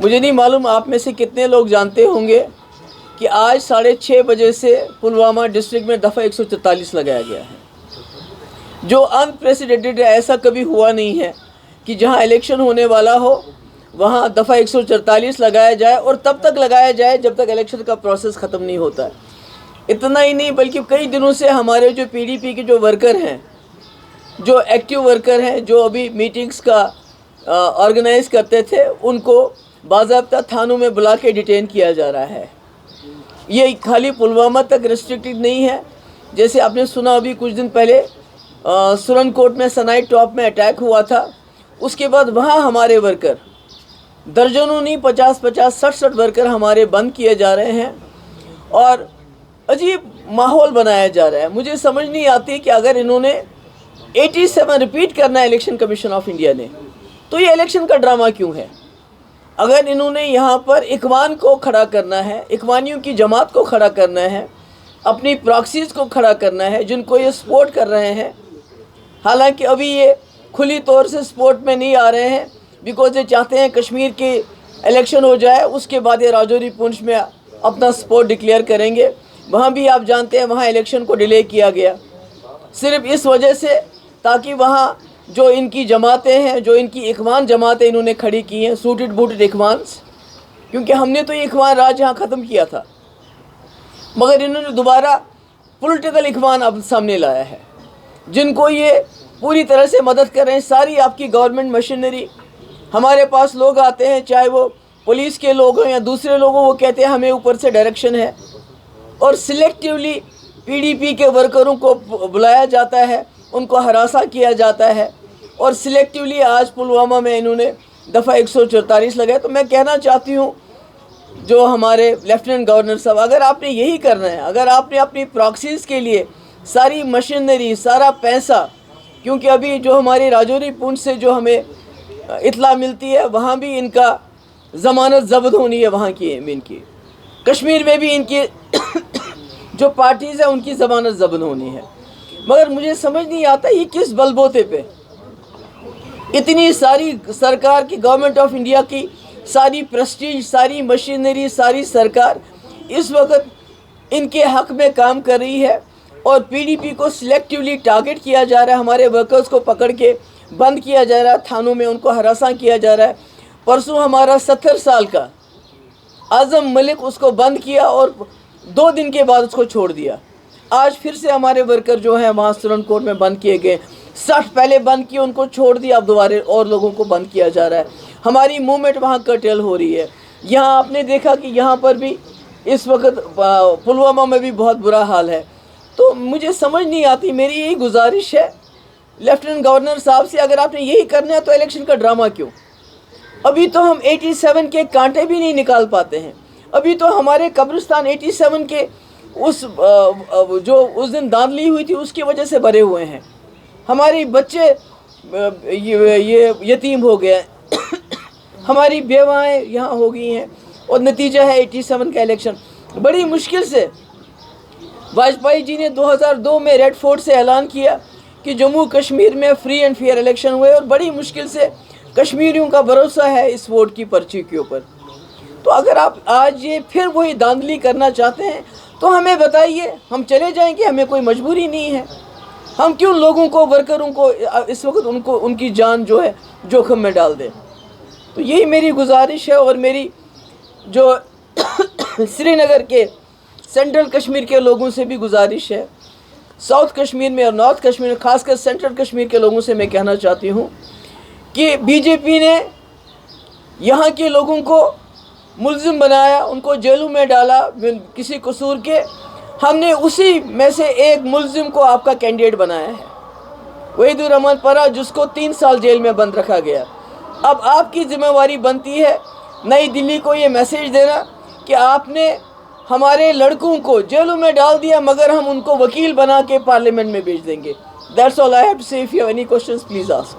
مجھے نہیں معلوم آپ میں سے کتنے لوگ جانتے ہوں گے کہ آج 6:30 بجے سے پلوامہ ڈسٹرکٹ میں دفعہ 144 لگایا گیا ہے، جو انپریسیڈنٹڈ ہے۔ ایسا کبھی ہوا نہیں ہے کہ جہاں الیکشن ہونے والا ہو وہاں دفعہ 144 لگایا جائے، اور تب تک لگایا جائے جب تک الیکشن کا پروسیس ختم نہیں ہوتا ہے۔ اتنا ہی نہیں بلکہ کئی دنوں سے ہمارے جو پی ڈی پی کے جو ورکر ہیں، جو ایکٹیو ورکر ہیں، جو ابھی میٹنگز کا آرگنائز کرتے تھے، ان کو باضابطہ تھانوں میں بلا کے ڈیٹین کیا جا رہا ہے۔ یہ خالی پلوامہ تک ریسٹرکٹڈ نہیں ہے، جیسے آپ نے سنا ابھی کچھ دن پہلے سرن کوٹ میں سنائی ٹاپ میں اٹیک ہوا تھا، اس کے بعد وہاں ہمارے ورکر درجنوں نہیں 50 60 ورکر ہمارے بند کیے جا رہے ہیں، اور عجیب ماحول بنایا جا رہا ہے۔ مجھے سمجھ نہیں آتی کہ اگر انہوں نے 87 ریپیٹ کرنا ہے الیکشن کمیشن آف انڈیا نے، تو یہ الیکشن کا ڈرامہ کیوں ہے؟ اگر انہوں نے یہاں پر اخوان کو کھڑا کرنا ہے، اخوانیوں کی جماعت کو کھڑا کرنا ہے، اپنی پراکسیز کو کھڑا کرنا ہے جن کو یہ سپورٹ کر رہے ہیں، حالانکہ ابھی یہ کھلی طور سے سپورٹ میں نہیں آ رہے ہیں، بیکاز یہ چاہتے ہیں کشمیر کی الیکشن ہو جائے، اس کے بعد یہ راجوری پونچھ میں اپنا سپورٹ ڈکلیئر کریں گے۔ وہاں بھی آپ جانتے ہیں وہاں الیکشن کو ڈیلے کیا گیا صرف اس وجہ سے تاکہ وہاں جو ان کی جماعتیں ہیں، جو ان کی اخوان جماعتیں انہوں نے کھڑی کی ہیں، سوٹڈ بوٹڈ اخوانس، کیونکہ ہم نے تو یہ اخوان راج یہاں ختم کیا تھا، مگر انہوں نے دوبارہ پولیٹیکل اخوان اب سامنے لایا ہے جن کو یہ پوری طرح سے مدد کر رہے ہیں۔ ساری آپ کی گورنمنٹ مشینری، ہمارے پاس لوگ آتے ہیں چاہے وہ پولیس کے لوگ ہوں یا دوسرے لوگ ہوں، وہ کہتے ہیں ہمیں اوپر سے ڈائریکشن ہے، اور سلیکٹیولی پی ڈی پی کے ورکروں کو بلایا جاتا ہے، ان کو ہراساں کیا جاتا ہے، اور سلیکٹیولی آج پلوامہ میں انہوں نے دفعہ 144 لگائے۔ تو میں کہنا چاہتی ہوں جو ہمارے لیفٹیننٹ گورنر صاحب، اگر آپ نے یہی کرنا ہے، اگر آپ نے اپنی پراکسیز کے لیے ساری مشینری، سارا پیسہ، کیونکہ ابھی جو ہماری راجوری پونچھ سے جو ہمیں اطلاع ملتی ہے وہاں بھی ان کا ضمانت ضبط ہونی ہے، وہاں کی ان کی کشمیر میں بھی ان کی جو پارٹیز ہیں ان کی ضمانت ضبط ہونی ہے، مگر مجھے سمجھ نہیں آتا یہ کس بل بوتے پہ اتنی ساری سرکار کی، گورنمنٹ آف انڈیا کی ساری پریسٹیج، ساری مشینری، ساری سرکار اس وقت ان کے حق میں کام کر رہی ہے، اور پی ڈی پی کو سلیکٹیولی ٹارگٹ کیا جا رہا ہے، ہمارے ورکرز کو پکڑ کے بند کیا جا رہا ہے، تھانوں میں ان کو ہراساں کیا جا رہا ہے۔ پرسوں ہمارا 70 سال کا اعظم ملک، اس کو بند کیا اور 2 دن کے بعد اس کو چھوڑ دیا۔ آج پھر سے ہمارے ورکر جو ہیں وہاں سرن کوٹ میں بند کیے گئے، 60 پہلے بند کیے، ان کو چھوڑ دیا، اب دوبارہ اور لوگوں کو بند کیا جا رہا ہے۔ ہماری موومنٹ وہاں کرٹیل ہو رہی ہے۔ یہاں آپ نے دیکھا کہ یہاں پر بھی اس وقت پلوامہ میں بھی بہت برا حال ہے۔ تو مجھے سمجھ نہیں آتی، میری یہی گزارش ہے لیفٹیننٹ گورنر صاحب سے، اگر آپ نے یہی کرنا ہے تو الیکشن کا ڈرامہ کیوں؟ ابھی تو ہم 87 کے کانٹے بھی نہیں نکال پاتے ہیں، ابھی تو ہمارے قبرستان 87 کے جو اس دن داندلی ہوئی تھی اس کی وجہ سے بھرے ہوئے ہیں، ہمارے بچے یہ یتیم ہو گئے ہیں، ہماری بیوائیں یہاں ہو گئی ہیں، اور نتیجہ ہے 87 کا الیکشن۔ بڑی مشکل سے واجپئی جی نے 2002 میں ریڈ فورٹ سے اعلان کیا کہ جموں کشمیر میں فری اینڈ فیئر الیکشن ہوئے، اور بڑی مشکل سے کشمیریوں کا بھروسہ ہے اس ووٹ کی پرچی کے اوپر۔ تو اگر آپ آج یہ پھر وہی داندلی کرنا چاہتے ہیں تو ہمیں بتائیے، ہم چلے جائیں گے، ہمیں کوئی مجبوری نہیں ہے۔ ہم کیوں لوگوں کو، ورکروں کو اس وقت ان کی جان جو ہے جوخم میں ڈال دیں؟ تو یہی میری گزارش ہے، اور میری جو سری نگر کے سینٹرل کشمیر کے لوگوں سے بھی گزارش ہے، ساؤتھ کشمیر میں اور نارتھ کشمیر میں، خاص کر سینٹرل کشمیر کے لوگوں سے میں کہنا چاہتی ہوں کہ بی جے پی نے یہاں کے لوگوں کو ملزم بنایا، ان کو جیلوں میں ڈالا کسی قصور کے، ہم نے اسی میں سے ایک ملزم کو آپ کا کینڈیڈیٹ بنایا ہے، وحید الرحمان پرا، جس کو 3 سال جیل میں بند رکھا گیا۔ اب آپ کی ذمہ داری بنتی ہے نئی دلی کو یہ میسیج دینا کہ آپ نے ہمارے لڑکوں کو جیلوں میں ڈال دیا، مگر ہم ان کو وکیل بنا کے پارلیمنٹ میں بھیج دیں گے۔ That's all I have to say. If you have any questions, please ask.